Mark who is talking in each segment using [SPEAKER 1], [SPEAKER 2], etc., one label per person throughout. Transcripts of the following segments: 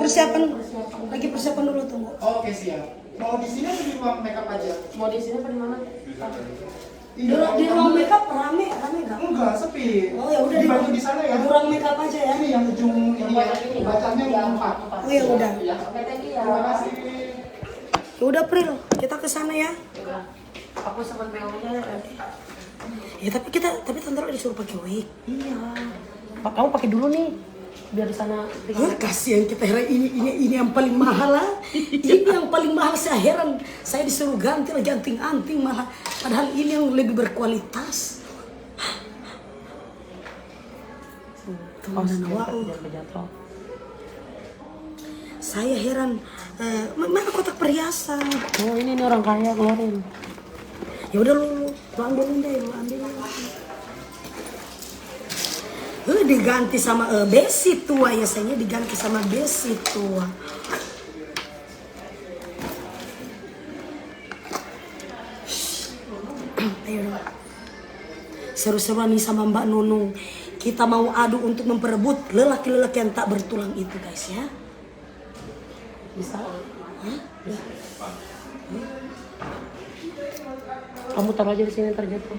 [SPEAKER 1] persiapan dulu tunggu.
[SPEAKER 2] Oke, siap. Mau di sini atau di ruang makeup aja?
[SPEAKER 3] Mau di sini apa di mana?
[SPEAKER 1] Di ruang makeup rame nggak?
[SPEAKER 2] Enggak, sepi.
[SPEAKER 1] Oh ya udah
[SPEAKER 2] dibantu di sana ya.
[SPEAKER 1] Di ruang makeup aja ya.
[SPEAKER 2] Ini yang ujung ini ya. Bacanya yang 4.
[SPEAKER 1] Oh ya udah.
[SPEAKER 3] Oke, thank you ya.
[SPEAKER 2] Terima kasih.
[SPEAKER 1] Ya udah Pril, kita ke sana ya.
[SPEAKER 3] Aku sempat BO-nya.
[SPEAKER 1] Ya tapi tante disuruh pakai wig.
[SPEAKER 3] Iya. Kamu pakai dulu nih. Biar di sana.
[SPEAKER 1] Kasihan kita heran ini yang paling mahal lah. Ini yang paling mahal, saya heran. Saya disuruh ganti lagi anting-anting malah. Padahal ini yang lebih berkualitas. Saya heran. Mana kotak perhiasan?
[SPEAKER 3] Oh ini orang kaya keluarin.
[SPEAKER 1] Ya udah lu ambilin deh, lu ambilin. Diganti sama besi tua ya, sayangnya diganti sama besi tua. Ayo dong. Seru-seruan nih sama Mbak Nunung. Kita mau adu untuk memperebut lelaki-lelaki yang tak bertulang itu guys ya.
[SPEAKER 3] Bisa? Kamu taruh aja di sini terjatuh.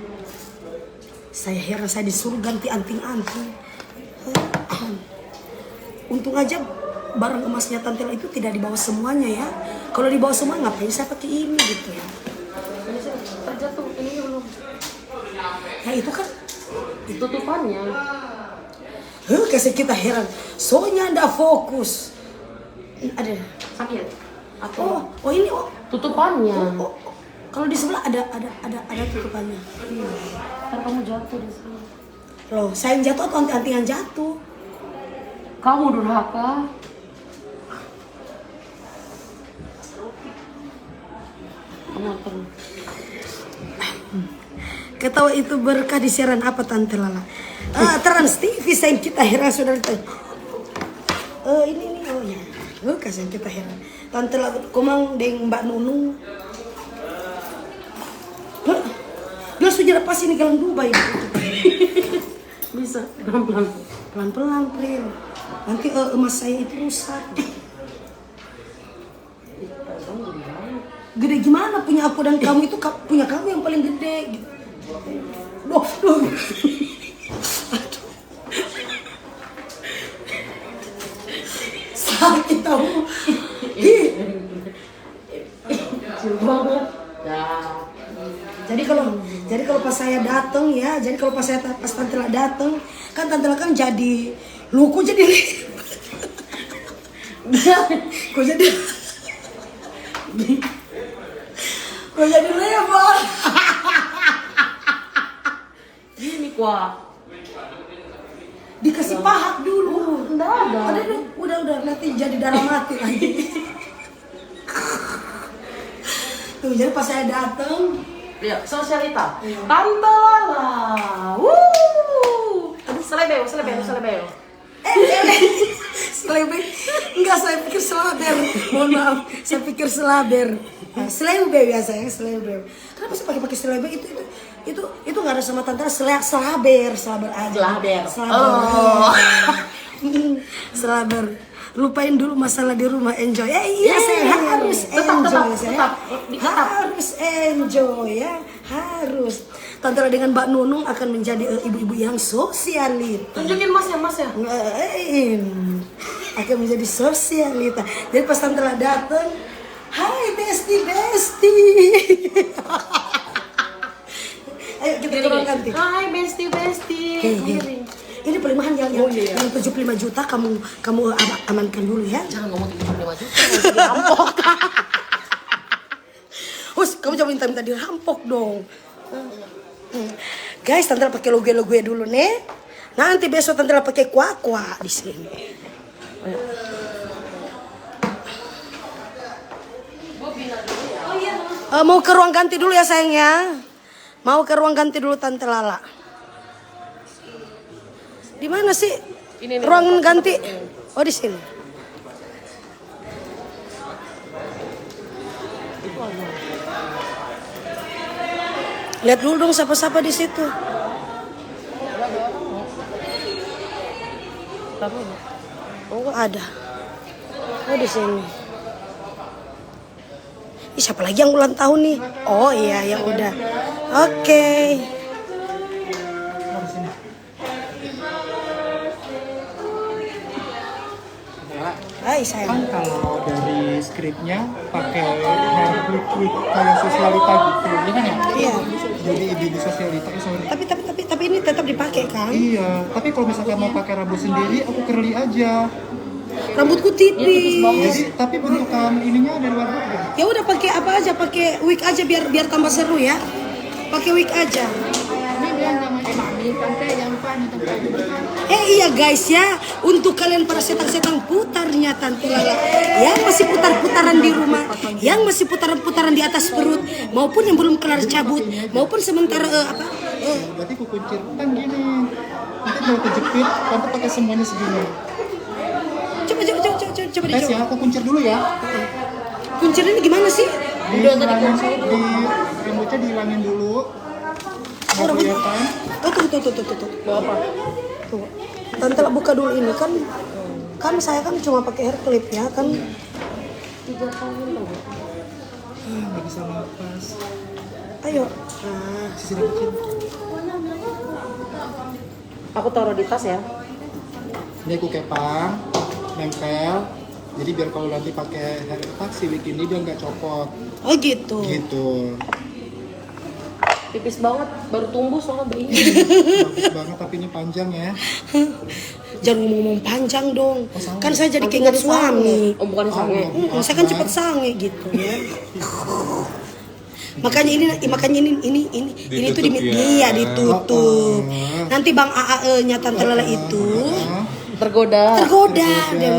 [SPEAKER 1] Saya heran, saya disuruh ganti anting-anting. Untung aja barang emasnya Tante itu tidak dibawa semuanya ya. Kalau dibawa semua ngapain saya pakai ini gitu ya.
[SPEAKER 3] Ini sih terjatuh, ini dulu.
[SPEAKER 1] Ya itu kan
[SPEAKER 3] Tutupannya.
[SPEAKER 1] kasih kita heran. Soalnya ndak fokus. Ada.
[SPEAKER 3] Sakit? Atau
[SPEAKER 1] Oh ini
[SPEAKER 3] tutupannya?
[SPEAKER 1] oh. Kalau di sebelah ada tutupannya.
[SPEAKER 3] Ntar kamu jatuh di sini.
[SPEAKER 1] Loh, saya yang jatuh atau anting yang jatuh?
[SPEAKER 3] Kamu durhaka. Kamu terus.
[SPEAKER 1] Ketawa itu berkah di siaran apa Tante Lala? Trans TV sayang kita heran saudara. Ini oh ya. Kasih kita heran. Tante Lala komang dengan Mbak Nunung. Dia sudah lepas ini gelang Dubai.
[SPEAKER 3] Bisa pelan-pelan.
[SPEAKER 1] Pelan-pelan, Pril. Nanti emas saya itu rusak. Gede gimana punya aku dan kamu itu punya kamu yang paling gede gitu. Duh. Aduh. Sakit tahu.
[SPEAKER 3] Kecil banget.
[SPEAKER 1] Jadi kalau pas saya datang ya, pas Tante Lala datang, kan Tante Lala kan jadi luku jadi kok jadi lebar.
[SPEAKER 3] Gini kuah.
[SPEAKER 1] Dikasih pahat dulu.
[SPEAKER 3] Enggak ada.
[SPEAKER 1] Udah nanti jadi darah mati lagi. Tuh jadi pas saya datang,
[SPEAKER 3] Ya, sosialita. Tante Lala. Selebeo.
[SPEAKER 1] selebeh. Enggak, saya pikir selaber. Mohon maaf, saya pikir selaber. Selebeh biasa ya, selebeh. Kenapa sih pakai selebeh itu nggak ada sama Tante, selaber aja.
[SPEAKER 3] Oh.
[SPEAKER 1] Selaber. Lupain dulu masalah di rumah, enjoy. Iya, saya harus enjoy. Saya harus enjoy ya, harus. Tante dengan Mbak Nunung akan menjadi ibu-ibu yang sosialita.
[SPEAKER 3] Tunjukin masnya.
[SPEAKER 1] Akan menjadi sosialita. Jadi pas Tante datang, hai besti. Ayo kita ke ruang ganti.
[SPEAKER 3] Hai besti.
[SPEAKER 1] Ini paling mahal yang 75 juta kamu amankan dulu ya.
[SPEAKER 3] Jangan ngomong 75 juta, nanti dirampok.
[SPEAKER 1] Kamu jangan minta dirampok dong. Guys, Tante pakai logo dulu nih. Nanti besok Tante pakai kuah di sini. Mau ke ruang ganti dulu ya sayangnya. Mau ke ruang ganti dulu Tante Lala. Di mana sih?
[SPEAKER 3] Ini
[SPEAKER 1] ruang ganti. Oh di sini. Lihat dulu dong siapa-siapa di situ. Oh ada. Oh di sini. Ih, siapa lagi yang ulang tahun nih? Oh iya yang udah. Oke.
[SPEAKER 2] Di sini.
[SPEAKER 1] Hai
[SPEAKER 2] Kan
[SPEAKER 1] sayang.
[SPEAKER 2] kalau dari skripnya pakai hair quick kayak sosialita gitu, ya kan ya?
[SPEAKER 1] Iya.
[SPEAKER 2] Jadi ibu sosialita, sorry.
[SPEAKER 1] Tapi ini tetap dipakai kan?
[SPEAKER 2] Iya, tapi kalau misalkan mau pakai rambut sendiri, aku curly aja.
[SPEAKER 1] Rambutku tipis.
[SPEAKER 2] Jadi, tapi bentukan ininya dari luar juga.
[SPEAKER 1] Ya udah pakai apa aja, pakai wig aja biar tambah seru ya. Pakai wig aja.
[SPEAKER 4] Ini bilang namanya mami, tante jangan lupa nih tante.
[SPEAKER 1] Iya guys ya, untuk kalian para setang-setang putarnya Tante Lala yang masih putar-putaran di rumah, yang masih putaran-putaran di atas perut, maupun yang belum kelar cabut, maupun sementara
[SPEAKER 2] Berarti aku kuncir kan gini. Nanti kalau kejepit, tante pakai semuanya segini.
[SPEAKER 1] Coba
[SPEAKER 2] Tes ya,
[SPEAKER 1] dicoba.
[SPEAKER 2] aku kuncir dulu ya.
[SPEAKER 1] Kuncinya ini gimana sih?
[SPEAKER 2] Dihilangin, rambutnya dihilangin dulu. Nggak kelihatan.
[SPEAKER 1] Oh tuh. Bawa apa? Tuh. Tante lah buka dulu ini kan saya kan cuma pakai hair clip ya kan.
[SPEAKER 4] 3 tahun loh.
[SPEAKER 2] Nggak bisa lepas.
[SPEAKER 1] Ayo. Nah,
[SPEAKER 2] Sisi kecil.
[SPEAKER 3] Aku taruh di tas ya.
[SPEAKER 2] Ini aku kepang, nempel. Jadi biar kalau nanti pakai hair wig ini dia nggak copot.
[SPEAKER 1] oh gitu.
[SPEAKER 2] Gitu.
[SPEAKER 3] Tipis banget, baru tumbuh soalnya bayi.
[SPEAKER 2] Bagus banget tapi ini panjang ya.
[SPEAKER 1] Jangan ngomong panjang dong.
[SPEAKER 2] sange.
[SPEAKER 1] Kan saya jadi
[SPEAKER 3] Nanti
[SPEAKER 1] keinget
[SPEAKER 3] jadi
[SPEAKER 1] suami.
[SPEAKER 3] sange. Oh bukan sange.
[SPEAKER 1] Saya kan cepet sange gitu ya. makanya ini tuh
[SPEAKER 5] Ditutup ya.
[SPEAKER 1] ditutup. Nanti Bang AAE-nya Tante Lala itu
[SPEAKER 3] Tergoda.
[SPEAKER 1] dan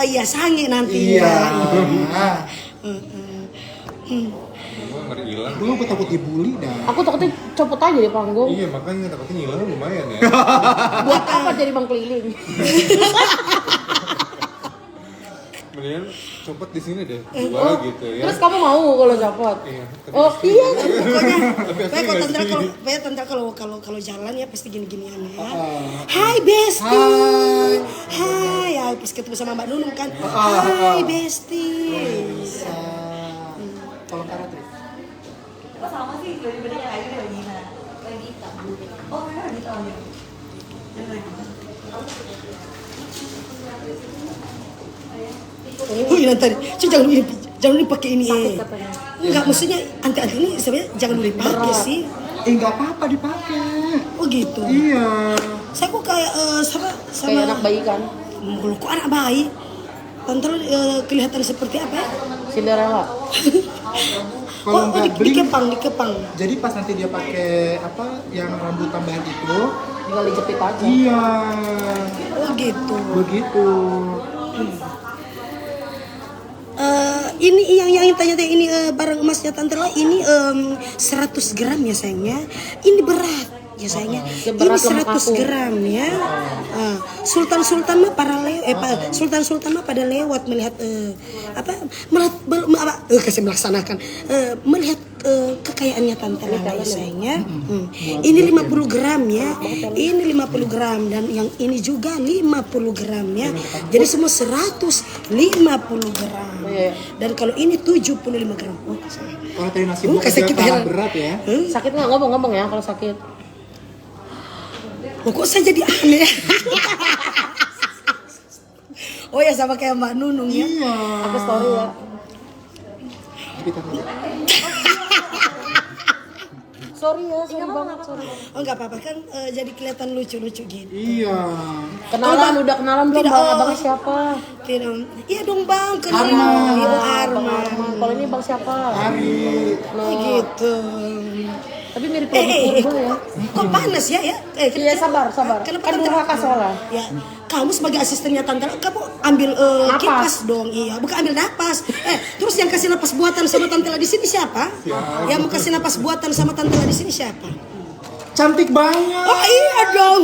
[SPEAKER 1] iya sange nanti.
[SPEAKER 2] Iya.
[SPEAKER 5] Ngeri hilang.
[SPEAKER 2] Dulu aku takut dibully dah.
[SPEAKER 3] Aku takutnya copot aja di panggung.
[SPEAKER 5] Iya makanya takutnya hilang lumayan ya.
[SPEAKER 3] Buat apa jadi bang keliling?
[SPEAKER 5] Mendingan copot di sini deh, dua gitu ya.
[SPEAKER 3] Terus kamu mau kalau copot?
[SPEAKER 5] Iya. Tapi
[SPEAKER 3] Oh iya.
[SPEAKER 1] Pokoknya Tante kalau jalan ya pasti gini-ginian ya. Hai Besti. Hai. Ya pas ketemu sama Mbak Nunung kan. Hai Besti.
[SPEAKER 2] Tolong karat Tri.
[SPEAKER 6] Sama sih bener-bener lagi oh mereka lagi tahu ya.
[SPEAKER 1] Oh iya tadi. Jangan dipakai ini.
[SPEAKER 3] Sakit katanya.
[SPEAKER 1] Enggak maksudnya anti-anti ini sebenarnya jangan dulu dipakai sih.
[SPEAKER 2] Nggak apa-apa dipakai.
[SPEAKER 1] Oh gitu.
[SPEAKER 2] Iya.
[SPEAKER 1] Saya kok kayak sama
[SPEAKER 3] Kayak anak bayi kan?
[SPEAKER 1] Loh, kok anak bayi? Tante lo, kelihatan seperti apa ya?
[SPEAKER 3] Cinderella.
[SPEAKER 2] Kalau nggak beli,
[SPEAKER 1] dikepang.
[SPEAKER 2] jadi pas nanti dia pakai apa yang rambut tambahan itu,
[SPEAKER 3] Tinggal dijepit aja.
[SPEAKER 2] iya,
[SPEAKER 1] Oh gitu.
[SPEAKER 2] begitu.
[SPEAKER 1] Ini yang tanya-tanya ini barang emasnya Tante Lala ini 100 gram ya sayangnya. Ini berat ya sayangnya. Ini
[SPEAKER 3] Berat
[SPEAKER 1] 100
[SPEAKER 3] lemak aku.
[SPEAKER 1] gram ya. Sultan mah Sultan mah pada lewat melihat kasih melaksanakan melihat kekayaannya Tante Lala ya sayangnya. Ini 50 gram ya. Ini 50 gram dan yang ini juga 50 gram ya. Jadi semua 150 gram.
[SPEAKER 3] Iya.
[SPEAKER 1] Dan kalau ini 75 gram. Oh,
[SPEAKER 2] Kalau tadi nasi buk
[SPEAKER 1] kasih
[SPEAKER 2] aja
[SPEAKER 1] kita
[SPEAKER 2] kalah
[SPEAKER 1] heran.
[SPEAKER 2] berat ya.
[SPEAKER 3] Sakit nggak? Ngomong-ngomong ya kalau sakit.
[SPEAKER 1] Oh, kok saya jadi aneh? Oh ya sama kayak Mbak Nunung ya.
[SPEAKER 2] Iya.
[SPEAKER 3] Aku story ya.
[SPEAKER 2] Kita dulu.
[SPEAKER 3] Sorry banget.
[SPEAKER 1] Oh nggak apa-apa kan jadi kelihatan lucu-lucu gitu.
[SPEAKER 2] Iya.
[SPEAKER 3] Udah kenalan belum
[SPEAKER 1] Tidak,
[SPEAKER 3] bang?
[SPEAKER 1] oh.
[SPEAKER 3] Abangnya siapa?
[SPEAKER 1] Tidak. Iya dong Bang, kenal.
[SPEAKER 2] Arman.
[SPEAKER 1] Ibu
[SPEAKER 3] Bang
[SPEAKER 1] Arman.
[SPEAKER 3] Arman. Kalau ini bang siapa?
[SPEAKER 2] Hari.
[SPEAKER 1] Oh gitu.
[SPEAKER 3] Tapi mirip produk gue ya.
[SPEAKER 1] Kok panas ya?
[SPEAKER 3] Iya sabar.
[SPEAKER 1] Kenapa
[SPEAKER 3] Kan dulu
[SPEAKER 1] Tante-
[SPEAKER 3] kakak soalnya.
[SPEAKER 1] Ya, kamu sebagai asistennya Tante, kamu ambil
[SPEAKER 3] Napas.
[SPEAKER 1] kipas dong, iya, bukan ambil napas. Terus yang kasih napas buatan sama Tante di sini siapa? Yang mau kasih napas buatan sama Tante di sini siapa?
[SPEAKER 2] Cantik banget.
[SPEAKER 1] Oh iya dong,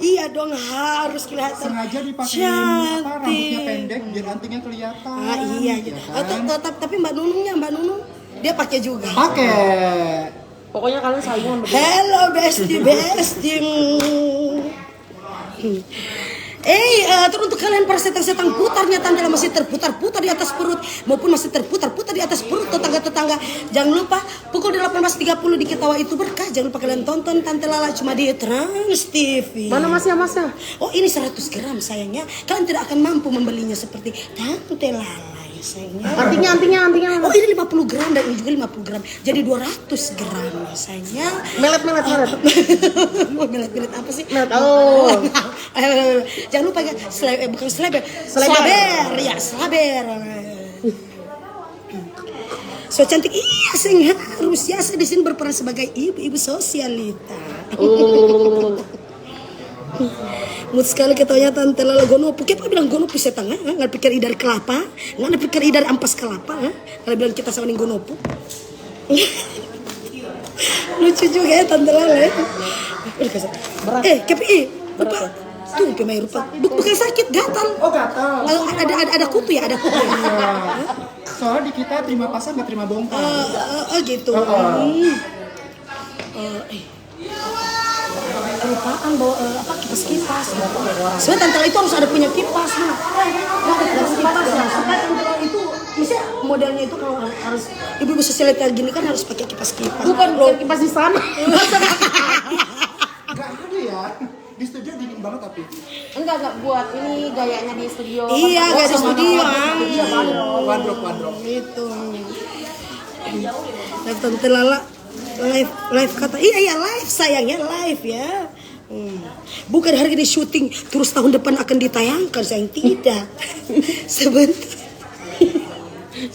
[SPEAKER 1] iya dong harus kelihatan.
[SPEAKER 2] Sengaja dipakein
[SPEAKER 1] cantik.
[SPEAKER 2] apa rambutnya pendek biar antingnya kelihatan.
[SPEAKER 1] Iya,
[SPEAKER 2] ya
[SPEAKER 1] gitu.
[SPEAKER 2] kan?
[SPEAKER 1] Tapi Mbak Nunung dia pakai juga.
[SPEAKER 2] Pakai.
[SPEAKER 3] Pokoknya kalian saingan berdua.
[SPEAKER 1] Hello bestie. Terus untuk kalian para setan-setan putarnya Tante Lala masih terputar-putar di atas perut maupun masih terputar-putar di atas perut tetangga-tetangga. Jangan lupa pukul 18.30 di Ketawa Itu Berkah. Jangan lupa kalian tonton Tante Lala cuma di Trans TV.
[SPEAKER 3] Mana masnya?
[SPEAKER 1] Oh ini 100 gram sayangnya. Kalian tidak akan mampu membelinya seperti Tante Lala ya sayangnya.
[SPEAKER 3] Antinya.
[SPEAKER 1] Oh ini 50 gram dan ini juga 50 gram. Jadi 200 gram ya sayangnya.
[SPEAKER 3] Melet.
[SPEAKER 1] Mau melet apa sih?
[SPEAKER 3] Oh.
[SPEAKER 1] Jangan lupa ya, bukan seleber. Seleber. So cantik iya sayang harus ya saya di sini berperan sebagai ibu sosialita. Mood sekali ketanya Tante Lala gonopu. Kita bilang gonopu setan, nggak pikir idar kelapa, nggak pikir idar ampas kelapa, kalau bilang kita sama nih gonopu. Lucu juga ya Tante Lala ya. KPI, rupa. Tuh pemain rupa. Bukan sakit, gatal.
[SPEAKER 2] Oh gatal.
[SPEAKER 1] Ada kutu ya, ada kutu.
[SPEAKER 2] Iya. Soalnya di kita terima pasang nggak terima bongkar.
[SPEAKER 1] Gitu. Kelupaan bawa kipas. Soalnya Tante Lala itu harus ada punya kipas. Itu misalnya modelnya itu kalau harus ibu-ibu sosialita gini kan harus pakai kipas.
[SPEAKER 3] Bukan bro, kipas di sana.
[SPEAKER 2] Nggak ada ya. Di studio dingin banget tapi.
[SPEAKER 3] Enggak buat ini gayanya di studio.
[SPEAKER 1] Iya, gak di studio.
[SPEAKER 2] Wardrobe.
[SPEAKER 1] Itu. Tante Lala live kata iya live sayangnya live ya. Bukan harga di syuting terus tahun depan akan ditayangkan sayang tidak. Sebentar.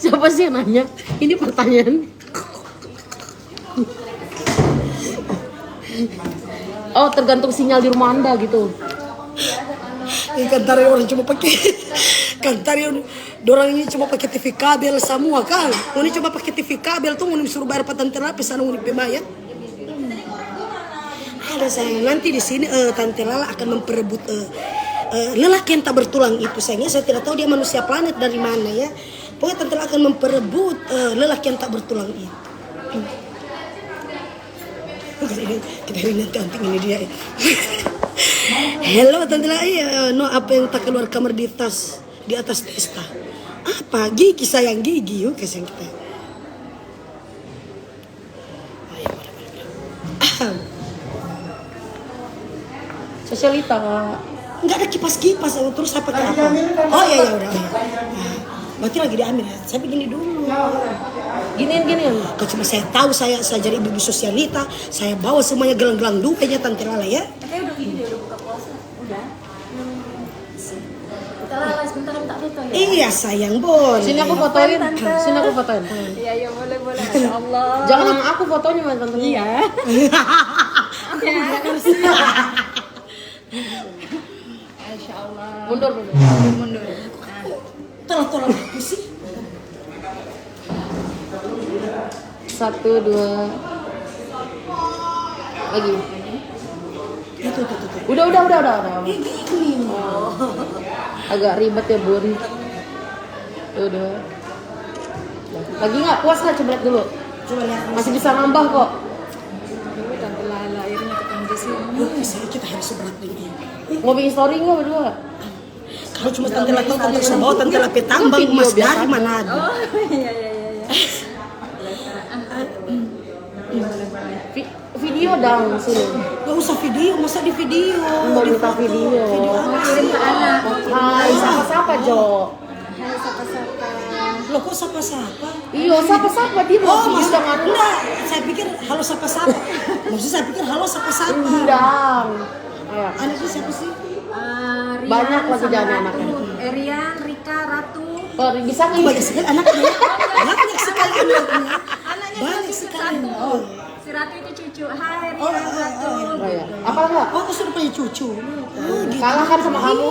[SPEAKER 3] Siapa sih yang nanya? Ini pertanyaan. Oh tergantung sinyal di rumah Anda gitu.
[SPEAKER 1] Kantari orang cuma pakai orang ini cuma pakai TV kabel semua kan. Ini cuma pakai TV kabel tuh mau suruh bayar Tante Lala pesan mau dibayar. Ada sayang nanti di sini Tante Lala akan memperebut lelaki yang tak bertulang itu sayangnya saya tidak tahu dia manusia planet dari mana ya. Pokoknya Tante Lala akan memperebut lelaki yang tak bertulang itu. Kita hari nanti anting ini dia. Hello Tante Lala, no apa yang tak keluar kamar di atas testa? Apa? Gigi sayang gigi yuk sayang kita.
[SPEAKER 3] Sosialita.
[SPEAKER 1] Enggak ada kipas-kipas terus saya pakai apa? Oh iya udah. Berarti lagi diambil ya. Saya begini dulu.
[SPEAKER 3] Giniin.
[SPEAKER 1] Kalau cuma saya tahu saya jadi ibu sosialita, saya bawa semuanya gelang-gelang duanya Tante Lala ya.
[SPEAKER 6] Katanya udah gini dia udah buka puasa. Udah. Kita Lala sebentar minta foto ya.
[SPEAKER 1] Iya sayang Bon.
[SPEAKER 3] Sini aku fotoin.
[SPEAKER 6] Iya boleh. Masya Allah.
[SPEAKER 3] Jangan sama aku fotonya mas Tante. Iya.
[SPEAKER 6] Masya Allah.
[SPEAKER 3] Mundur.
[SPEAKER 1] Tolong aku sih.
[SPEAKER 3] 1, 2 lagi.
[SPEAKER 1] Itu.
[SPEAKER 3] Udah.
[SPEAKER 1] Gini.
[SPEAKER 3] Agak ribet ya Bun. Udah. Lagi nggak puas nggak coba lihat dulu.
[SPEAKER 1] Coba lihat.
[SPEAKER 3] Masih bisa nambah kok.
[SPEAKER 6] Dulu Tante Lala akhirnya ketemu di sini.
[SPEAKER 1] Saya kita harus seberat ini.
[SPEAKER 3] Mau bikin story nggak berdua?
[SPEAKER 1] Kalau cuma Tante Lala tahu Tante saya bawa Tante Lala tambang
[SPEAKER 3] Video
[SPEAKER 1] emas
[SPEAKER 3] biasa.
[SPEAKER 1] dari Manado.
[SPEAKER 6] Oh iya.
[SPEAKER 3] Video dong sini.
[SPEAKER 1] Gak usah video, masa di video.
[SPEAKER 3] Mau minta video.
[SPEAKER 6] Kirim ke anak.
[SPEAKER 3] Hai, sapa Jo.
[SPEAKER 6] Hai sapa-sapa.
[SPEAKER 1] Loh kok sapa-sapa?
[SPEAKER 3] Iya, sapa dia mau video
[SPEAKER 1] maksud
[SPEAKER 3] dengan
[SPEAKER 1] enggak, saya pikir halo sapa-sapa. Maksud saya pikir halo sapa-sapa.
[SPEAKER 3] undang. Ayo.
[SPEAKER 1] Anaknya siapa sih?
[SPEAKER 6] Rian
[SPEAKER 3] Banyak lagi
[SPEAKER 6] sama
[SPEAKER 3] jangan
[SPEAKER 6] Ratu.
[SPEAKER 3] anaknya.
[SPEAKER 6] Rian, Rika, Ratu.
[SPEAKER 3] Oh, bisa nggak?
[SPEAKER 1] Banyak sekali anaknya. Banyak sekali anaknya.
[SPEAKER 6] Anaknya
[SPEAKER 1] Banyak
[SPEAKER 6] cucu
[SPEAKER 1] sekali.
[SPEAKER 6] satu.
[SPEAKER 1] Oh.
[SPEAKER 6] Si Ratu itu cucu. Hai
[SPEAKER 1] Oh,
[SPEAKER 6] Rian, Ratu.
[SPEAKER 3] Oh ya. Apa enggak?
[SPEAKER 1] Oh, aku sudah punya cucu. Oh, gitu.
[SPEAKER 3] Kalah kan sama kamu?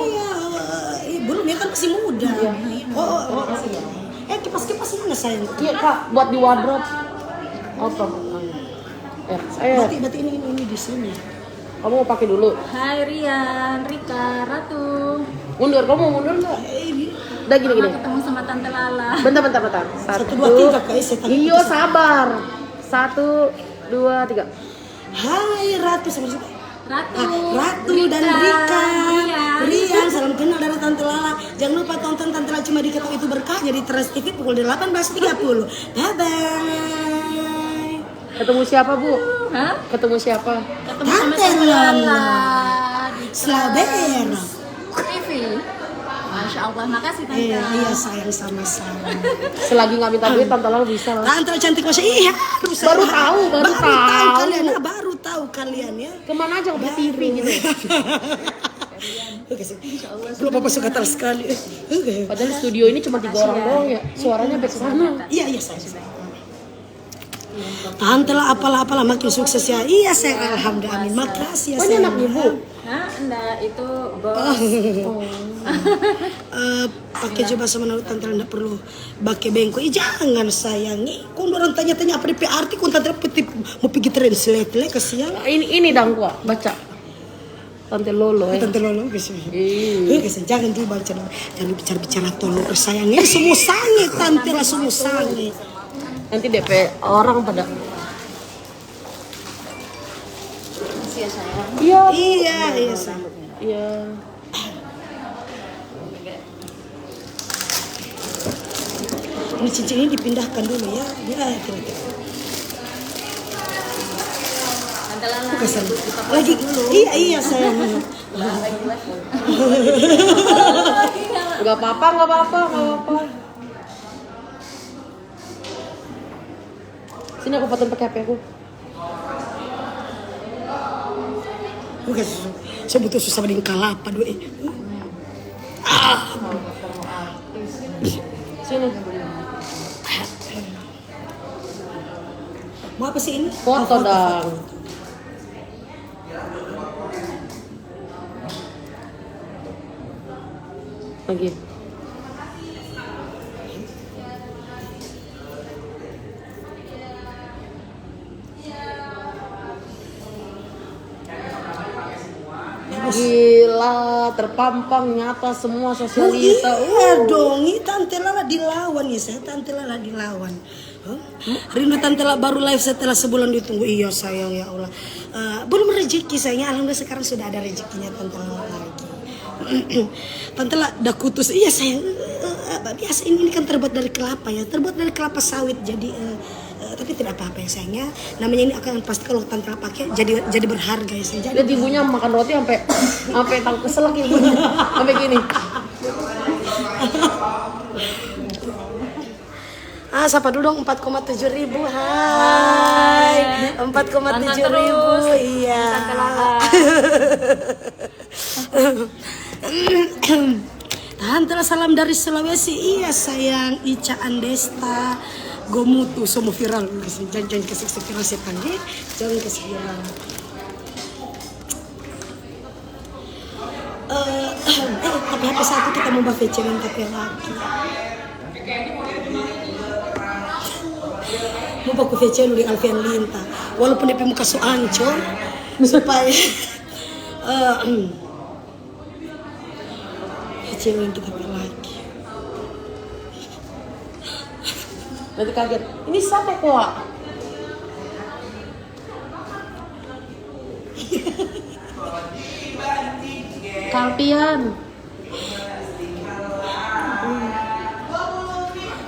[SPEAKER 1] Iya, belum ya kan masih muda. Oh. Kipas-kipas mana sayang?
[SPEAKER 3] Iya kak, buat di wardrobe. Apa? Ayo.
[SPEAKER 1] Berarti ini di sini.
[SPEAKER 3] Kamu mau pakai dulu.
[SPEAKER 6] Hai Rian, Rika, Ratu.
[SPEAKER 3] Mundur, kamu mau mundur nggak? Udah gini.
[SPEAKER 6] Mama ketemu sama Tante Lala.
[SPEAKER 3] Bentar.
[SPEAKER 1] 1, 2, 3 kayak setan.
[SPEAKER 3] Iyo sabar. 1, 2, 3.
[SPEAKER 1] Hai Ratu sama siapa? Ratu dan Rika. Rian, salam kenal dari Tante Lala. Jangan lupa tonton Tante Lala Cuma Dikit Itu Berkah jadi Trans TV pukul 18.30. Bye bye.
[SPEAKER 3] Ketemu siapa, Bu?
[SPEAKER 6] Hah?
[SPEAKER 3] Ketemu siapa?
[SPEAKER 6] Ketemu sama
[SPEAKER 1] Tante Lala
[SPEAKER 6] di
[SPEAKER 1] Slabera.
[SPEAKER 6] TV. Masya Allah, makasih Tante.
[SPEAKER 1] Iya sayang sama-sama.
[SPEAKER 3] Selagi nggak minta duit, Tante Lala bisa lah.
[SPEAKER 1] Tante cantik masih iya.
[SPEAKER 3] Baru tahu.
[SPEAKER 1] Kalian, baru tahu kalian ya.
[SPEAKER 3] Kemana aja ke TV gitu.
[SPEAKER 1] Oke sih. Belum apa suka gatal sekali. Oke.
[SPEAKER 3] Padahal studio ini cuma 3 orang doang ya. Suaranya sampai ke sana.
[SPEAKER 1] Iya sayang. Tante lah apalah makin sukses ya. Iya sayang, alhamdulillah amin. Makasih ya
[SPEAKER 3] Oh, ini
[SPEAKER 1] sayang.
[SPEAKER 3] anak ibu.
[SPEAKER 6] Hah? Enggak, itu bos.
[SPEAKER 1] Pakai coba sama naruh tante enggak perlu pakai bengko. Jangan sayangi. Kau orang tanya-tanya apa DP arti kau tante mau pergi translate le kasihan.
[SPEAKER 3] Ini dang gua baca. Tante Lolo ya.
[SPEAKER 1] Tante Lolo guys. Jangan dibaca. Jangan bicara-bicara tolong sayangnya semua sange tante lah semua sange.
[SPEAKER 3] Nanti DP orang pada.
[SPEAKER 6] Makasih ya sayang.
[SPEAKER 1] Iya sayang.
[SPEAKER 3] Iya.
[SPEAKER 1] Ini cincin ini dipindahkan dulu ya. Kira-kira.
[SPEAKER 6] Tante Lala.
[SPEAKER 1] Kesan. Lagi iya sayang.
[SPEAKER 3] Gak apa-apa. Sini aku potong pakai HP aku.
[SPEAKER 1] Bukan, saya butuh susah dengan kalapa dua.
[SPEAKER 3] Sini.
[SPEAKER 1] Mau apa sih ini?
[SPEAKER 3] Foto dong. Lagi. Gila, terpampang nyata semua sosialita.
[SPEAKER 1] Iya dong, ini Tante Lala dilawan ya saya, Tante Lala dilawan. Rindu Tante Lala baru live setelah sebulan ditunggu. Iya sayang ya Allah. Belum rezeki sayangnya, alhamdulillah sekarang sudah ada rezekinya Tante Lala lagi. Tante Lala udah kutus. Iya sayang, biasa ini kan terbuat dari kelapa ya, terbuat dari kelapa sawit jadi. Tapi tidak apa-apa ya sayangnya. Namanya ini akan pasti kalau Tante Lala pakai jadi berharga ya sayang.
[SPEAKER 3] Lihat ibunya makan roti sampai tang keselak ibunya. Sampai gini.
[SPEAKER 1] Sapa dulu dong 4,7 ribu. Hai 4,7 ribu. Iya
[SPEAKER 6] Tante Lala.
[SPEAKER 1] Tante Lala salam dari Sulawesi. Iya sayang, Ica Andesta Gomutu semua viral. Jangan kasih viral saya panggil. Jangan kasih viral. Tapi HP satu kita mau bahas dengan tapi lagi. Mau pakai VC lu di Alfian Linta. Walaupun dia muka so ancur supaya VC yang kita pakai lagi.
[SPEAKER 3] Nanti kaget. Ini siapa kok? Kalpian.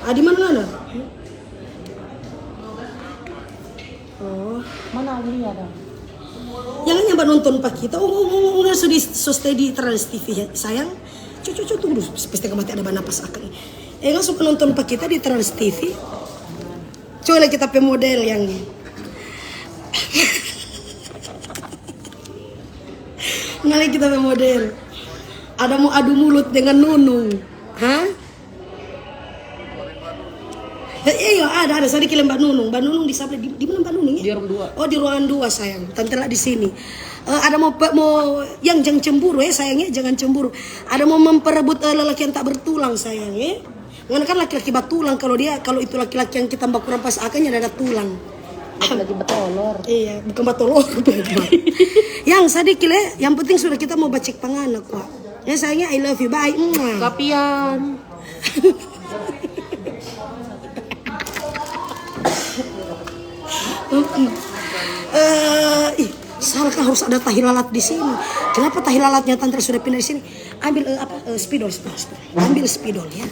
[SPEAKER 1] Di mana? Oh,
[SPEAKER 3] Mana ini ada?
[SPEAKER 1] jangan nyoba nonton Pak kita. Udah sudah di Trans TV ya. Sayang, cucu tunggu dulu. Pasti mati ada napas akan. Nggak suka nonton Pak kita di Trans TV. Coba kita pemodel yang Ngalih kita pemodel. Ada mau adu mulut dengan Nunung. Hah? Iya ada saya dikirim Mbak Nunung di sana di mana Mbak Nunung ya?
[SPEAKER 3] Di ruang 2.
[SPEAKER 1] Oh di ruangan 2 sayang. Tante lah di sini. Ada mau yang jangan cemburu ya sayangnya, jangan cemburu. Ada mau memperebut lelaki yang tak bertulang sayangnya. Karena kan laki-laki batulang kalau itu laki-laki yang kita mbak kurang pas akannya ada tulang.
[SPEAKER 3] Lagi betolor.
[SPEAKER 1] Iya, bukan batolor. Yang sadikil ya, yang penting sudah kita mau bacik panganak kok. Ya sayangnya I love you, bye.
[SPEAKER 3] Kapian.
[SPEAKER 1] Salah kan harus ada tahi lalat di sini. Kenapa tahi lalatnya Tante sudah pindah di sini? Ambil spidol. Ambil spidol ya.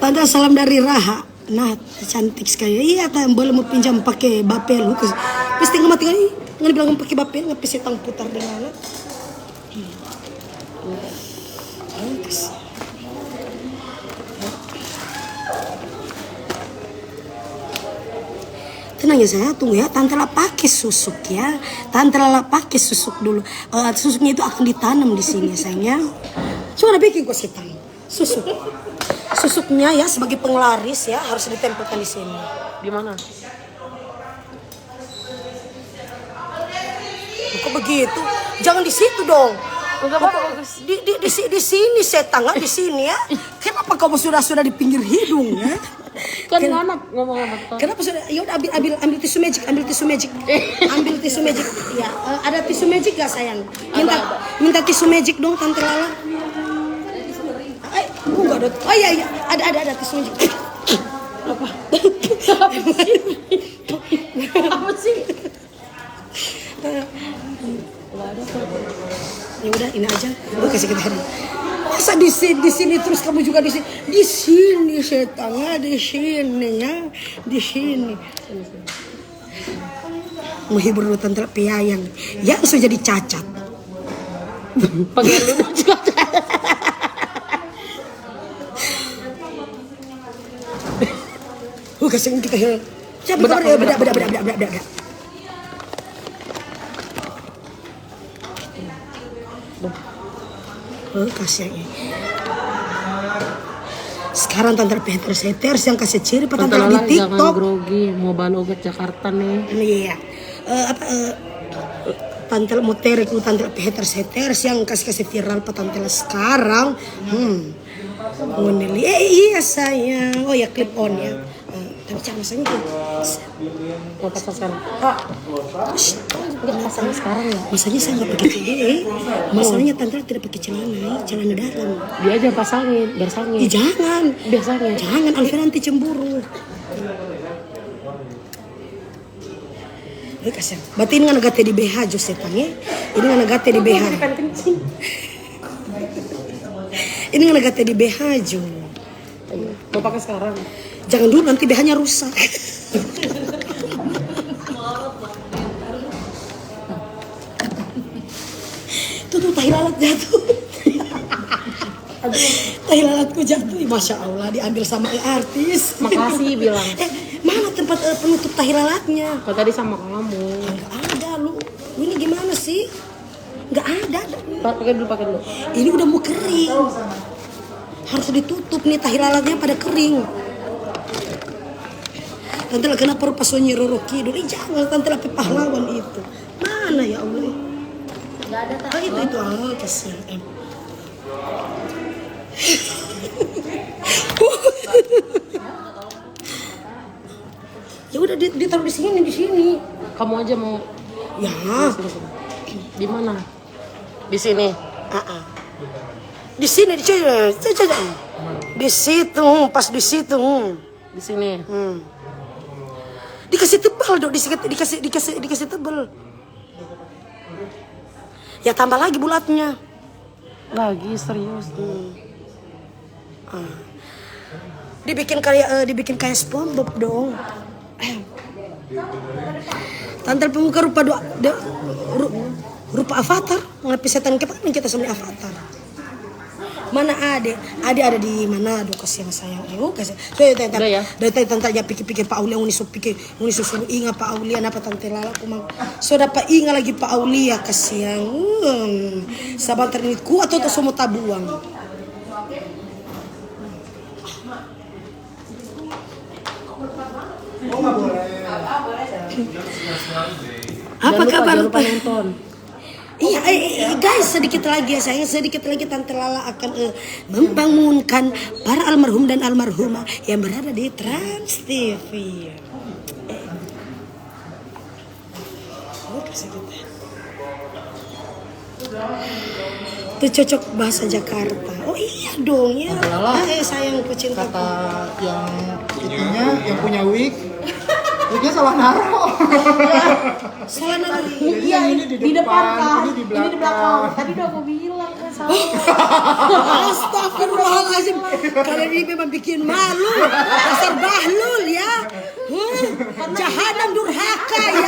[SPEAKER 1] Tante salam dari Raha. Nah, cantik sekali. Iya, Tante boleh mau pinjam pakai bapel. Terus tinggal mati kali. Nggak bilang pakai bapel, nggak bisa tang putar dengan anak. Tenang ya saya, tunggu ya. Tante lah pakai susuk ya. Tante lah pakai susuk dulu. Susuknya itu akan ditanam di sini sayangnya. Coba bikin kok setang. Susuk. Susuknya ya sebagai penglaris ya harus ditempelkan di sini.
[SPEAKER 3] Di mana?
[SPEAKER 1] Kok begitu? Jangan di situ dong.
[SPEAKER 3] Enggak apa-apa bagus.
[SPEAKER 1] Di sini setang di sini ya. Kenapa kamu sudah di pinggir hidung ya?
[SPEAKER 3] Kan anak ngomong sama Ton.
[SPEAKER 1] Kenapa sudah? Ya udah ambil tisu magic, ambil tisu magic. Ya, ada tisu magic gak sayang? Minta tisu magic dong Tante Lala. Enggak ada. Oh iya, ada tisu magic. Apa?
[SPEAKER 3] Apa sih?
[SPEAKER 1] Ya udah ini aja. Gue kasih kita hari. Masa di sini terus kamu juga di sini? Di sini setengah di sini ya, di sini. Menghibur dulu Tante Piayang yang sudah jadi cacat.
[SPEAKER 3] Pakai lu juga.
[SPEAKER 1] Kasih kita ya. Coba beda. Kasihannya. Sekarang Tante Peter Seters yang kasih ciri Tante di TikTok.
[SPEAKER 3] Jangan grogi, mau balogat Jakarta nih.
[SPEAKER 1] Iya. Tante mau terek lu Tante Peter Seters yang kasih viral Tante sekarang. Nguneli. Iya sayang. Oh ya clip on ya. Tapi jangan masanya tuh.
[SPEAKER 3] Mau pasang sekarang.
[SPEAKER 1] Enggak masanya sekarang ya. Masanya saya nggak pakai CD. Masalahnya Tante tidak pakai celana dalam.
[SPEAKER 3] Dia aja pasangin, biar sangin.
[SPEAKER 1] Jangan.
[SPEAKER 3] Biasanya.
[SPEAKER 1] Jangan, Alvin nanti cemburu. Kasih. Berarti ini nggak di BH Jose tangnya. Ini nggak di BH. Ini nggak di BH Jo.
[SPEAKER 3] Mau pakai sekarang.
[SPEAKER 1] Jangan dulu nanti BH-nya rusak. Tuh tahi lalat jatuh. Tahi lalatku jatuh. Masya Allah diambil sama artis.
[SPEAKER 3] Makasih bilang.
[SPEAKER 1] Mana tempat penutup tahi lalatnya?
[SPEAKER 3] Kalau tadi sama kamu.
[SPEAKER 1] Nggak ada lu. Ini gimana sih? Nggak ada.
[SPEAKER 3] Pakai dulu.
[SPEAKER 1] Ini udah mau kering. Harus ditutup nih tahi lalatnya pada kering. Tante lah kenapa pas Roro Kidul? Jangan Tante lah pahlawan itu. Mana ya Allah?
[SPEAKER 3] Nggak ada tahu.
[SPEAKER 1] Itu kasihan. Ya udah ditaruh di sini.
[SPEAKER 3] Kamu aja mau.
[SPEAKER 1] Ya.
[SPEAKER 3] Di mana? Di sini.
[SPEAKER 1] Di sini di situ, pas di situ.
[SPEAKER 3] Di sini.
[SPEAKER 1] Dikasih tebal dong, dikasih tebal. Ya tambah lagi bulatnya.
[SPEAKER 3] Lagi serius.
[SPEAKER 1] Dibikin kayak SpongeBob dong. Tante pemuka rupa avatar, ngapain setan kepakan kita sama avatar. Mana Ade ada di mana? Aduh kasihan sayang. Kasih. Dari tante aja pikir Pak Aulia unis suruh ingat Pak Aulia apa Tante Lala kumang. So dapat ingat lagi Pak Aulia kasihan. Sabar terniku atau semua tabuang. Apa kabar?
[SPEAKER 3] Jangan lupa nonton.
[SPEAKER 1] Iya, guys, sedikit lagi Tante Lala akan membangunkan para almarhum dan almarhumah yang berada di Trans TV. Itu cocok bahasa Jakarta. Oh iya dong ya.
[SPEAKER 2] Lala,
[SPEAKER 1] sayang pecinta.
[SPEAKER 2] kata yang itunya yang punya wig Dia salah naruh.
[SPEAKER 1] Salah naruh.
[SPEAKER 3] Iya,
[SPEAKER 2] ini
[SPEAKER 3] di depan kan.
[SPEAKER 2] ini di belakang.
[SPEAKER 3] Tadi udah aku bilang kan salah.
[SPEAKER 1] Astagfirullahaladzim. Kalian ini memang bikin malu. Dasar bahlul ya. Jahanam durhaka ya.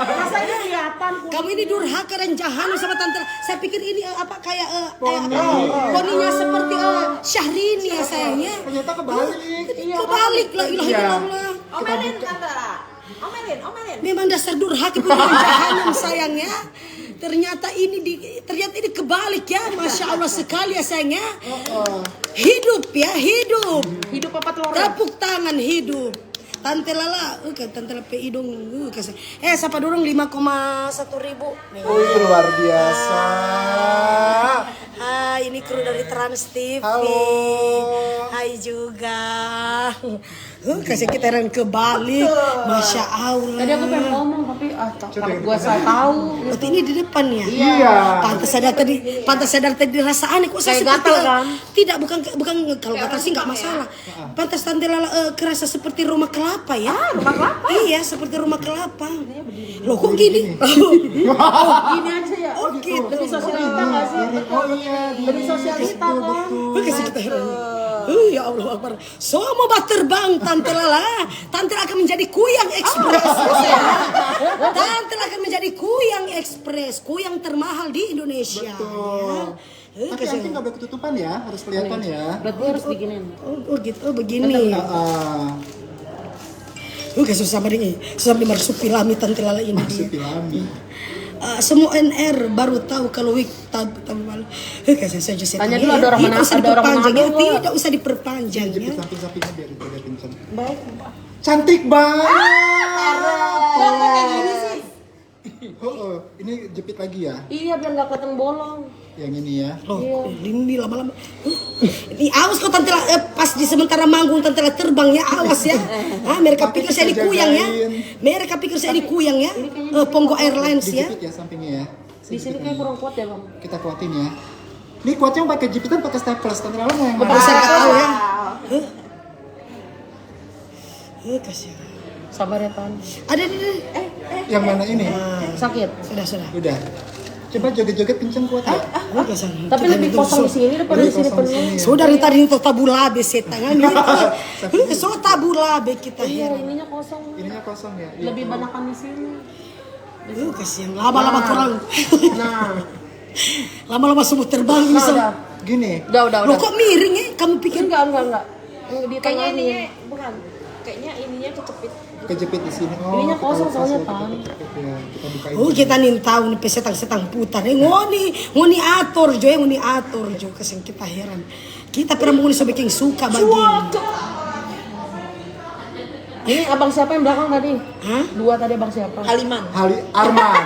[SPEAKER 3] Rasanya kelihatan.
[SPEAKER 1] Kamu ini durhaka dan jahanam sama tante. Saya pikir ini apa kayak poninya seperti Syahrini ya sayangnya.
[SPEAKER 2] Ternyata kebalik.
[SPEAKER 1] Kebalik la ilaha
[SPEAKER 2] Iya.
[SPEAKER 1] illallah.
[SPEAKER 3] Omelin Tantara. Omelin.
[SPEAKER 1] Memang dasar durhaka punya jahanam sayangnya. Ternyata ini kebalik ya. Masya Allah sekali ya sayangnya. Hidup ya, hidup.
[SPEAKER 3] Hidup apa telur?
[SPEAKER 1] Tepuk tangan hidup. Tante Lala, Tante Lala pe hidung. Siapa dorong 5,1 ribu.
[SPEAKER 2] Wih, luar biasa.
[SPEAKER 1] Hai, ini kru dari Trans TV.
[SPEAKER 2] Halo.
[SPEAKER 1] Hai juga. Kasih kita yang kebalik. Masya Allah.
[SPEAKER 3] Tadi aku pengen ngomong tapi takut gua salah tahu.
[SPEAKER 1] Berarti ini di depan ya?
[SPEAKER 2] Iya.
[SPEAKER 1] Pantas sadar tadi rasa aneh kok saya
[SPEAKER 3] Kayak
[SPEAKER 1] seperti
[SPEAKER 3] gatal, kan?
[SPEAKER 1] Tidak, bukan kalau gatal sih nggak masalah. Pantas Tante Lala kerasa seperti rumah kelapa ya?
[SPEAKER 3] Rumah kelapa?
[SPEAKER 1] Iya, seperti rumah kelapa. Loh kok gini?
[SPEAKER 3] Gini aja ya.
[SPEAKER 1] Oh gitu.
[SPEAKER 3] Lebih sosialita nggak sih?
[SPEAKER 2] Oh iya,
[SPEAKER 3] Lebih sosialita kan?
[SPEAKER 1] Kasih kita heran. Ya Allah Akbar. Semua bat terbang Tante Lala. Tante akan menjadi kuyang ekspres. Tante akan menjadi kuyang ekspres, kuyang termahal di Indonesia.
[SPEAKER 2] Betul.
[SPEAKER 1] Ya.
[SPEAKER 2] Tapi nanti nggak boleh ketutupan ya, harus kelihatan ya.
[SPEAKER 3] Berarti harus diginin.
[SPEAKER 1] Oh gitu, begini. Susah banget. Susah dimarsupi lami Tante Lala ini.
[SPEAKER 2] Pilami.
[SPEAKER 1] Semua NR baru tahu kalau wik tahu malu. Saya
[SPEAKER 3] Tanya dulu ada orang mana? Ada orang mana?
[SPEAKER 1] Tidak usah diperpanjang ya.
[SPEAKER 2] Jepit samping-sampingnya biar dia kencang.
[SPEAKER 3] Baik.
[SPEAKER 2] Cantik banget.
[SPEAKER 3] Kok kayak gini sih?
[SPEAKER 2] Ini jepit lagi ya?
[SPEAKER 3] Iya biar nggak kelihatan bolong.
[SPEAKER 2] Yang ini ya.
[SPEAKER 1] Oh, ini lama-lama. Ini awas kok Tante pas di sementara manggung Tante terbang ya, awas ya. Mereka pikir saya dikuyang ya. Mereka pikir saya dikuyang ya. Pongo Airlines ya.
[SPEAKER 2] Dijepit ya sampingnya ya.
[SPEAKER 3] Di sini kayak kurang kuat ya bang.
[SPEAKER 2] Kita kuatin ya. Ini kuatnya pakai jepitan pakai staples. Tante Lala mau yang
[SPEAKER 1] Betul
[SPEAKER 2] mana?
[SPEAKER 1] saya nggak tahu ya. Kasih.
[SPEAKER 3] Sabar ya Tan.
[SPEAKER 1] Ada.
[SPEAKER 2] Yang mana ini?
[SPEAKER 3] Sakit.
[SPEAKER 1] Sudah.
[SPEAKER 2] Udah. Coba joget-joget kenceng kuat ya.
[SPEAKER 3] Tapi lebih kosong di sini daripada di sini penuh.
[SPEAKER 1] Sudah tadi itu tabulabe setangan itu. So tabulabe kita
[SPEAKER 3] Iya
[SPEAKER 1] heran.
[SPEAKER 3] ininya kosong.
[SPEAKER 2] Ininya kosong ya.
[SPEAKER 3] Lebih banakan di sini.
[SPEAKER 1] Kasihan lama-lama kurang.
[SPEAKER 3] Nah.
[SPEAKER 1] Lama-lama semua terbang ini.
[SPEAKER 3] Udah.
[SPEAKER 2] Gini.
[SPEAKER 3] Udah.
[SPEAKER 1] Loh kok miring ya? Kamu pikir
[SPEAKER 3] Enggak. Di
[SPEAKER 6] Kayaknya
[SPEAKER 3] tengah
[SPEAKER 6] ininya bukan. Kayaknya ininya kecepit.
[SPEAKER 2] Kejepit di sini.
[SPEAKER 3] Ininya
[SPEAKER 2] kita
[SPEAKER 3] kosong
[SPEAKER 2] lepas
[SPEAKER 3] soalnya,
[SPEAKER 2] ya,
[SPEAKER 3] Tan.
[SPEAKER 2] Ya, kita bukain.
[SPEAKER 1] kita nih tahu nih pesetang-setang putar. Ngoni atur jo kesan kita heran. Kita pernah menguni sobeking suka begini.
[SPEAKER 3] Ini abang siapa yang belakang tadi?
[SPEAKER 1] Hah?
[SPEAKER 3] Dua tadi abang siapa?
[SPEAKER 6] Haliman.
[SPEAKER 2] Arman.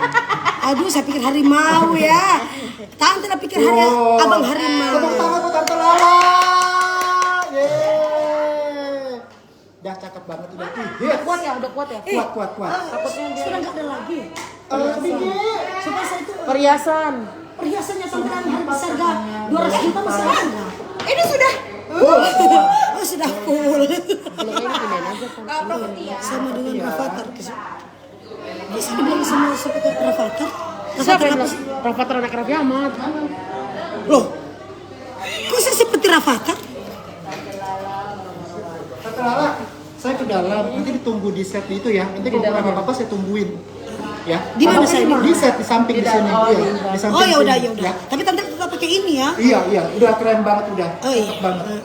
[SPEAKER 1] Aduh, saya pikir harimau ya. Tante lah pikir abang harimau.
[SPEAKER 2] Tepuk tangan buat Tante Lala. Yeay. Udah cakep banget udah.
[SPEAKER 3] Udah kuat ya?
[SPEAKER 2] Kuat.
[SPEAKER 3] Takutnya dia
[SPEAKER 1] Sudah nggak ada lagi.
[SPEAKER 2] Biji.
[SPEAKER 1] Supaya saya itu
[SPEAKER 3] perhiasan.
[SPEAKER 1] perhiasannya Tante harga seharga 200 juta masih ada.
[SPEAKER 6] Ini sudah.
[SPEAKER 1] Oh, sudah full.
[SPEAKER 3] Kalau kayak ini pindahin aja kan.
[SPEAKER 1] Sama dengan Rafathar. Bisa dibilang sama seperti Rafathar.
[SPEAKER 3] Siapa yang Rafathar anak Raffi Ahmad?
[SPEAKER 1] Loh, kok saya seperti Rafathar?
[SPEAKER 2] Tante Lala, saya ke dalam. Nanti ditunggu di set itu ya. Nanti kalau kurang apa-apa saya tungguin. Ya.
[SPEAKER 1] Di mana saya ini?
[SPEAKER 2] Di set di samping di sini. Iya, di samping.
[SPEAKER 1] Oh ya udah
[SPEAKER 2] sini.
[SPEAKER 1] ya udah. Tapi Tante tetap pakai ini ya.
[SPEAKER 2] Iya, udah keren banget udah.
[SPEAKER 1] Oh iya.
[SPEAKER 2] Cakep banget.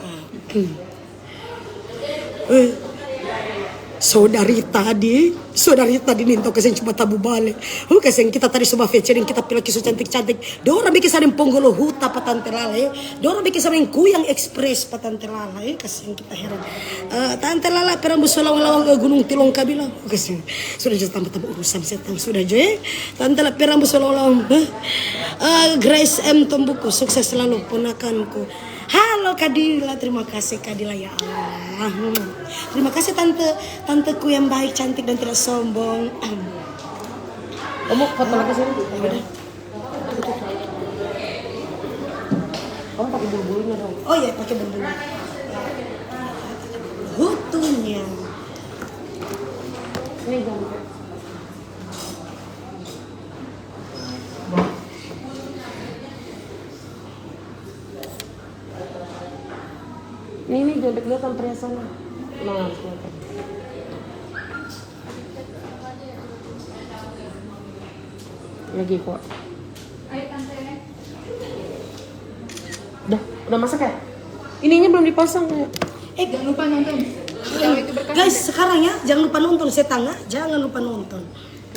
[SPEAKER 1] Saudari tadi ninto kasih cuma tabu balik. Kasih kita tadi semua featuring kita pilih kisah cantik. Dora bikin saling ponggolo huta Tante Lala. Dora bikin saling kuyang ekspres Tante Lala. Kasih kita heran. Tante Lala perambut lawang-lawang Gunung Tilong Kabila. Kasih sudah jadi tambah urusan setan sudah je. Tante Lala perambut lawang-lawang. Grace M Tombuku sukses selalu ponakanku. Halo Kadila, terima kasih Kadila ya Allah. Terima kasih tanteku yang baik, cantik dan tidak sombong.
[SPEAKER 3] Kamu foto lagi sini. Kamu pakai bulu-bulunya dong.
[SPEAKER 1] Oh iya, pakai bulu. Hutunya.
[SPEAKER 3] Ini jangan. Ini jangan kelihatan perhiasannya. Nah, kelihatan. Lagi kok. Udah masak ya? Ininya belum dipasang kayak.
[SPEAKER 4] Jangan lupa nonton. Ketawa itu berkah.
[SPEAKER 1] Guys, sekarang ya jangan lupa nonton setengah, jangan lupa nonton.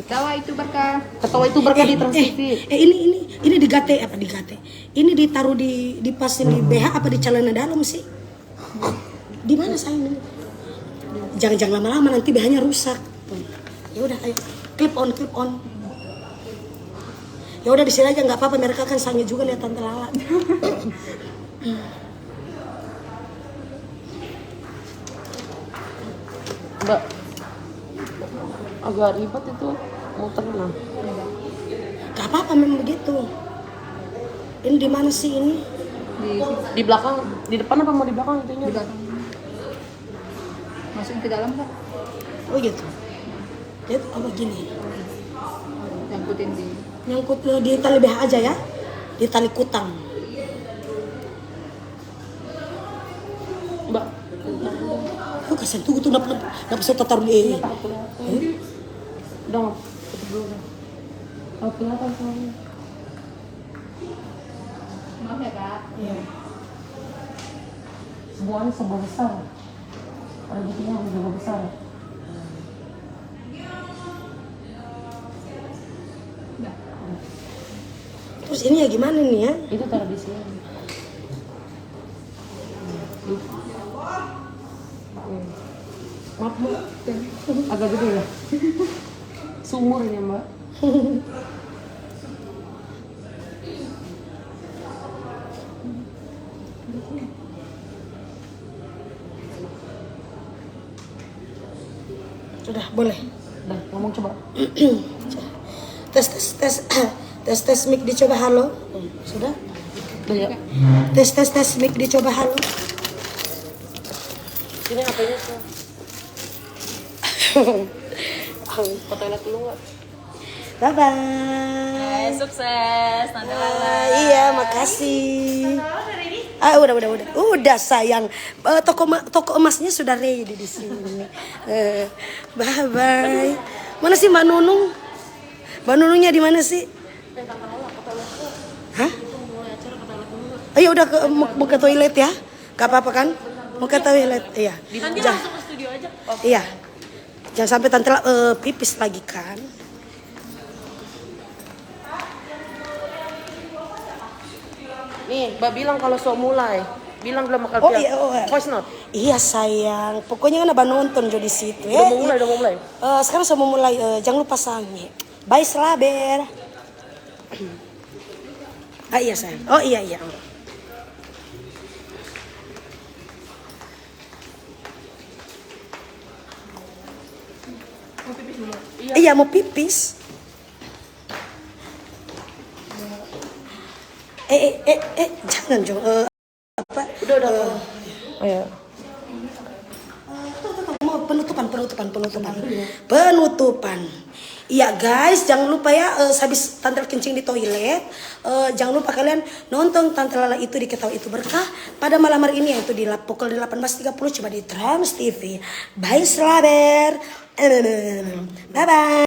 [SPEAKER 4] Ketawa itu berkah.
[SPEAKER 3] Ketawa itu berkah di Trans TV.
[SPEAKER 1] Ini digate apa digate? Ini ditaruh dipasin di BH apa di celana dalam sih? Di mana sayang? Jangan lama-lama nanti BH-nya rusak. Ya udah ayo clip on. Ya udah di sini aja nggak apa-apa, mereka kan sange juga lihat Tante Lala.
[SPEAKER 3] Mbak, agak ribet itu muternya.
[SPEAKER 1] Gak apa-apa memang begitu. Ini di mana sih ini?
[SPEAKER 3] Di belakang, di depan apa mau di belakang itunya?
[SPEAKER 4] Di belakang. Masukin ke dalam Kak.
[SPEAKER 1] Oh gitu. Jadi apa gini?
[SPEAKER 4] Nyangkutin di.
[SPEAKER 1] Nyangkut di tali BH aja ya, di tali kutang.
[SPEAKER 3] Mbak,
[SPEAKER 1] Oh kasihan tuh nggak bisa taruh di.
[SPEAKER 3] udah nggak? Tutup dulu dah. Oh, kelihatan soalnya.
[SPEAKER 4] Maaf ya Kak.
[SPEAKER 1] Iya.
[SPEAKER 3] Sebuahnya sebuah besar. Ada giginya juga besar.
[SPEAKER 1] Terus ini ya gimana nih ya?
[SPEAKER 3] Itu taruh di sini. Maaf Mbak, agak gede ya. Sumur ini Mbak.
[SPEAKER 1] Sudah boleh.
[SPEAKER 3] Udah, ngomong coba.
[SPEAKER 1] tes mic dicoba halo. Sudah?
[SPEAKER 3] Udah ya.
[SPEAKER 1] Tes mic dicoba halo.
[SPEAKER 3] Sini HP-nya tuh. Ke toilet dulu nggak?
[SPEAKER 1] Bye bye.
[SPEAKER 6] Sukses, Tante Lala.
[SPEAKER 1] Iya, makasih. Udah sayang. Toko emasnya sudah ready di sini. Bye bye. Mana sih Mbak Nunung? Mbak Nunungnya di mana sih? Hah? Ayo udah mau ke toilet ya? Gak apa-apa kan? Mau ke toilet? Iya.
[SPEAKER 6] Nanti langsung ke studio aja.
[SPEAKER 1] Iya. Jangan sampai Tante pipis lagi kan?
[SPEAKER 3] Nih, Mbak bilang kalau so mulai. Bilang belum bakal
[SPEAKER 1] Oh iya,
[SPEAKER 3] voice note.
[SPEAKER 1] Iya sayang. Pokoknya kan abang nonton jo di situ.
[SPEAKER 3] Udah mau mulai.
[SPEAKER 1] Sekarang saya mau mulai. Jangan lupa sange. Bye Slaber. Ah iya sayang. Oh iya. Iya mau pipis. Jangan Jo. Apa?
[SPEAKER 3] Udah. Oh ya.
[SPEAKER 1] Mau penutupan. Iya guys, jangan lupa ya habis Tante kencing di toilet, jangan lupa kalian nonton Tante Lala itu di Ketawa Itu Berkah pada malam hari ini yaitu di pukul 18.30 coba di Trans TV. Bye Slaber. Bye bye.